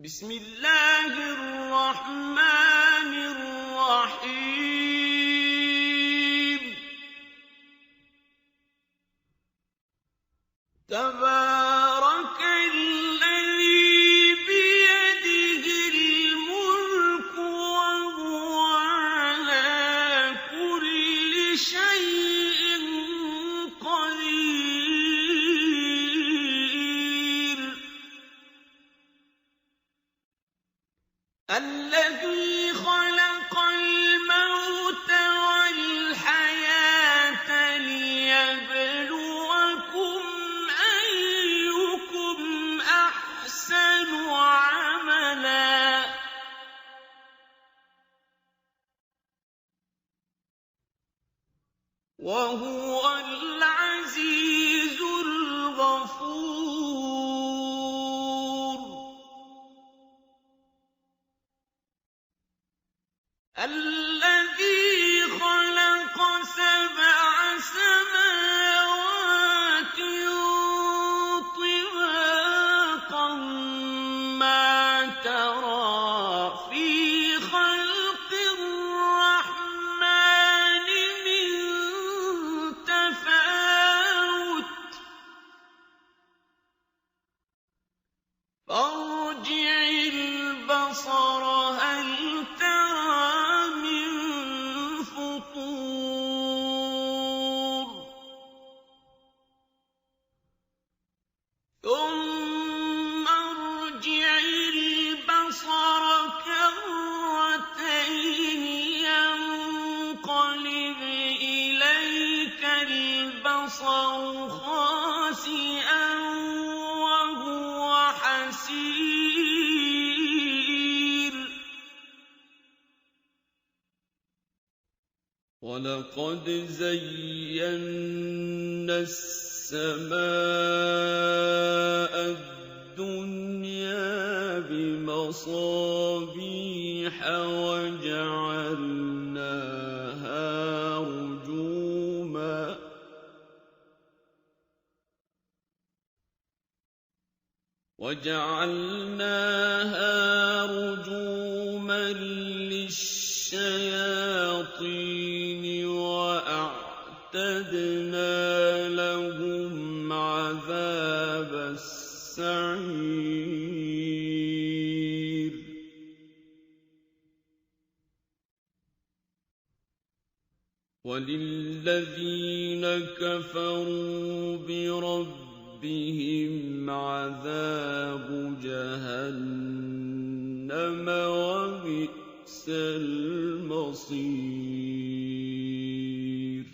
بسم الله الرحمن الرحيم تبارك الذي بيده الملك وهو على كل شيء قدير الذي خلق الموت والحياة ليبلوكم أيكم أحسن عملا وهو العزيز الغفور الذي خلق سبع سماوات طباقا ما ترى في خلق الرحمن من تفاوت فارجع البصر هل ترى من فطور ثم ارجع البصر كرتين ينقلب إليك البصر خاسئا وهو حسير ولقد زينا السماء الدنيا بمصابيح وجعلناها رجوما للشياطين وأعتدنا لهم عذاب السعير وللذين كفروا بربهم عذاب جهنم وبئس المصير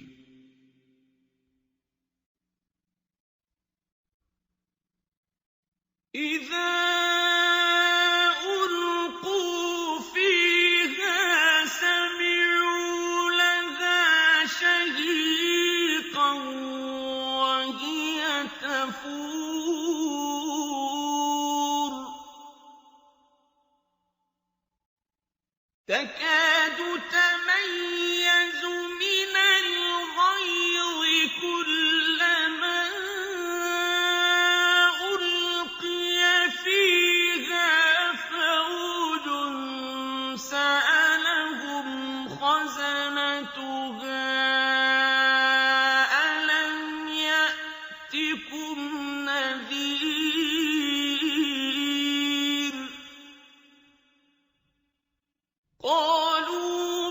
إذا ألقوا فيها سمعوا لها شهيقا وهي تفور تكاد تميز من الغيظ كلما ألقي فيها فوج سألهم خزنتها ألم يأتكم نذير قالوا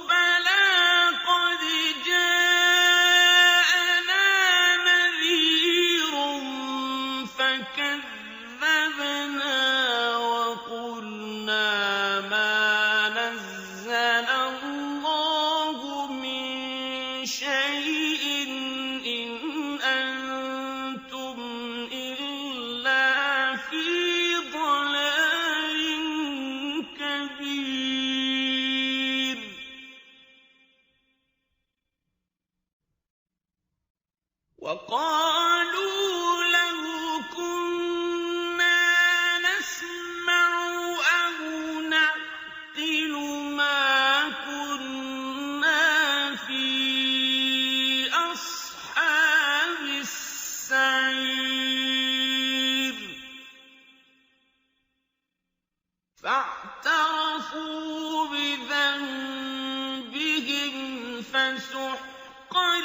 فاعترفوا بذنبهم فسحقا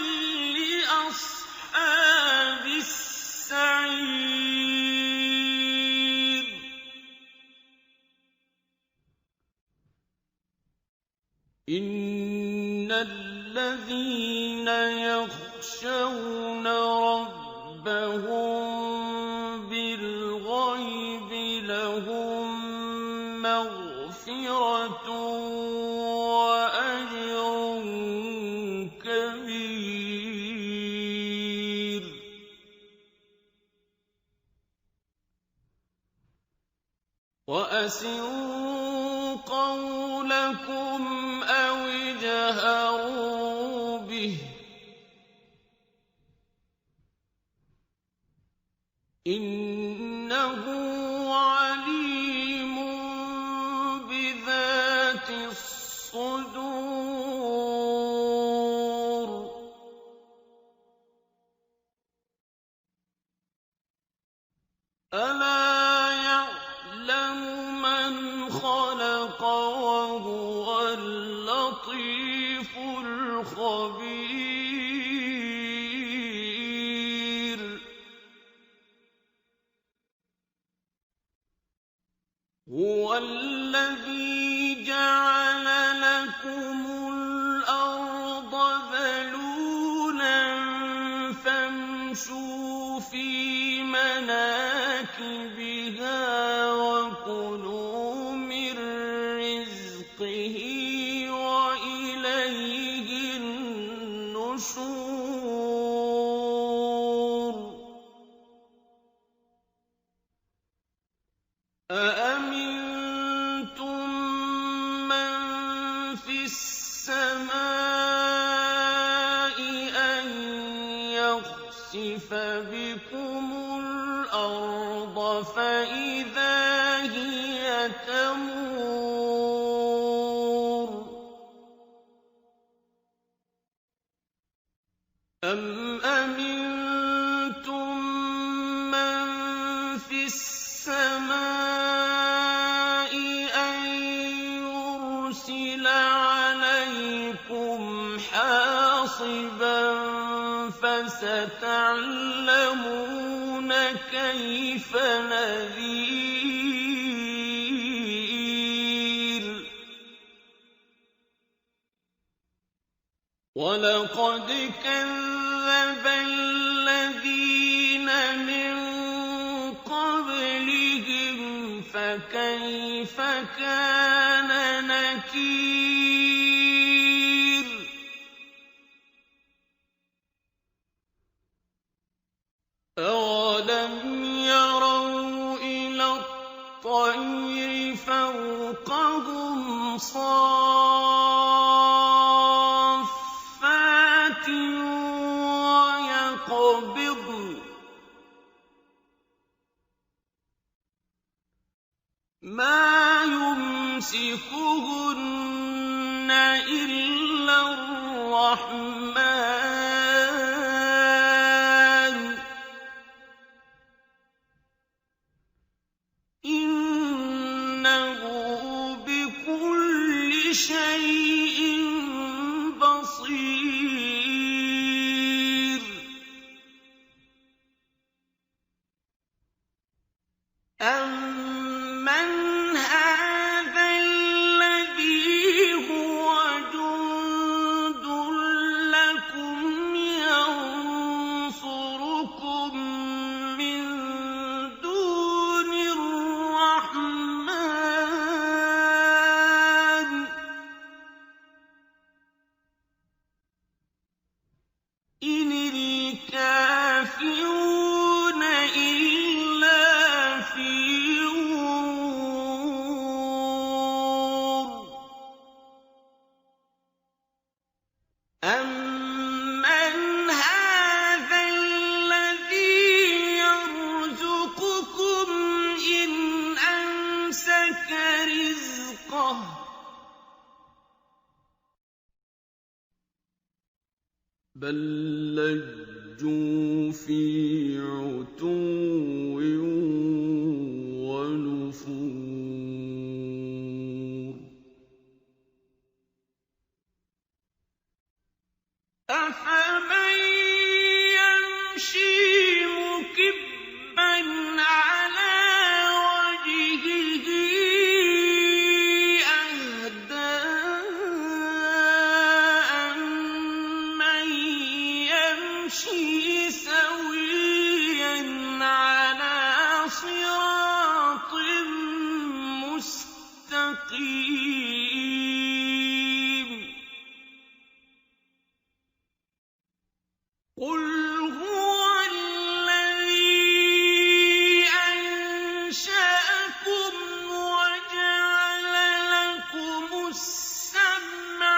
لأصحاب السعير إن الذين يخشون ربهم بالغيب لهم مغفرة وأجر كبير وأسروا قولكم أو اجهروا به إنه عليم بذات الصدور ألا يعلم من خلق وهو اللطيف الخبير هو الذي جعل لكم الأرض ذلولا فامشوا في مناكبها وكلوا من رزقه وإليه النشور أأمنتم من في السماء أن يخسف بكم الأرض فإذا هي تمور أم أمنتم من في السماء أن يرسل عليكم حاصبا فستعلمون كيف نذير ولقد كذب الذين من قبلهم فكيف كان نكير أولم يروا إلى الطير فوقهم صافات ويقبضن ما يمسكهن إلا الرحمن إنه بكل شيء بصير أَمَّنْ هَٰذَا الَّذِي هُوَ جُندٌ لَّكُمْ يَنصُرُكُم مِّن دُونِ الرَّحْمَٰنِ إِنِ الْكَافِرُونَ إِلَّا فِي غُرُورٍ أَمَّنْ هَٰذَا الَّذِي يَرْزُقُكُمْ إِنْ أَمْسَكَ رِزْقَهُ بَل لَّجُّوا فِي عُتُوٍّ وَنُفُورٍ قُلْ هُوَ الَّذِي أَنشَأَكُمْ وَجَعَلَ لَكُمُ السَّمْعَ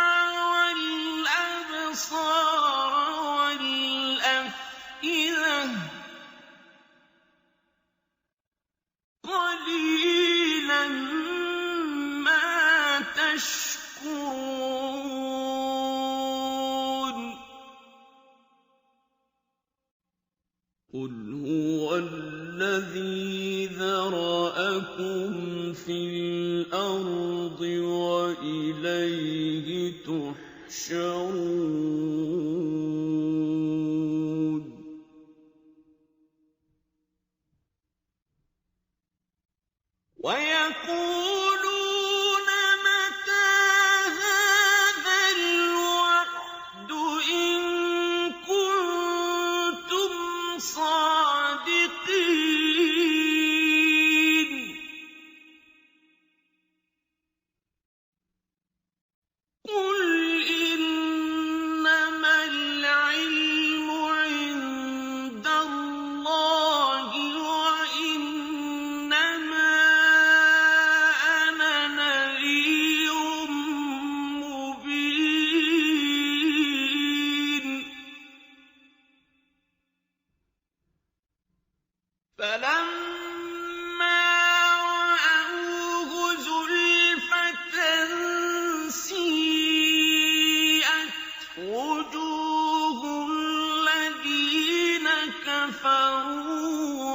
وَالْأَبْصَارَ وَالْأَفْئِدَةَ ۖ قَلِيلًا مَّا تَشْكُرُونَ قُلْ هُوَ الَّذِي ذَرَأَكُمْ فِي الْأَرْضِ وَإِلَيْهِ تُحْشَرُونَ وَيَقُولُونَ مَتَىٰ هَٰذَا الْوَعْدُ إِن كُنتُمْ صَادِقِينَ قُلْ إِنَّمَا الْعِلْمُ عِندَ اللَّهِ وَإِنَّمَا أَنَا نَذِيرٌ مُّبِينٌ فَلَمَّا رَأَوْهُ زُلْفَةً سِيئَتْ وُجُوهُ الَّذِينَ كَفَرُوا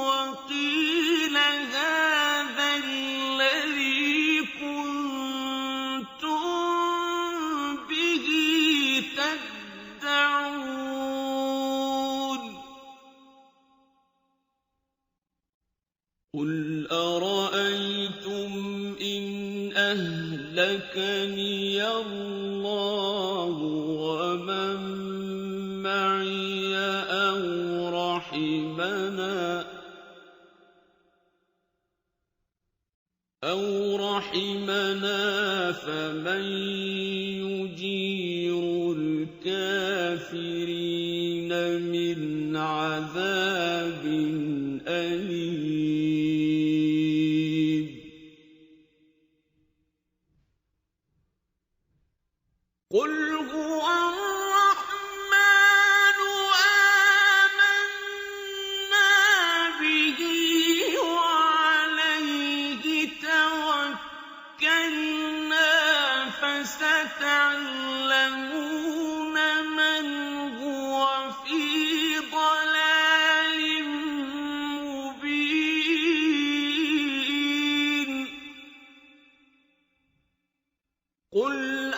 وَقِيلَ هَٰذَا الَّذِي كُنتُم بِهِ تَدَّعُونَ قُلْ أَرَأَيْتُمْ إِنْ أَهْلَكَنِيَ اللَّهُ وَمَن مَّعِيَ أَوْ رَحِمَنَا فَمَن يُجِيرُ الْكَافِرِينَ مِنْ عَذَابٍ أَلِيمٍ قُلْ هُوَ الرَّحْمَٰنُ آمَنَّا بِهِ وَعَلَيْهِ تَوَكَّلْنَا فَسَتَعْلَمُونَ مَنْ هُوَ فِي ضَلَالٍ مُّبِينٍ قُلْ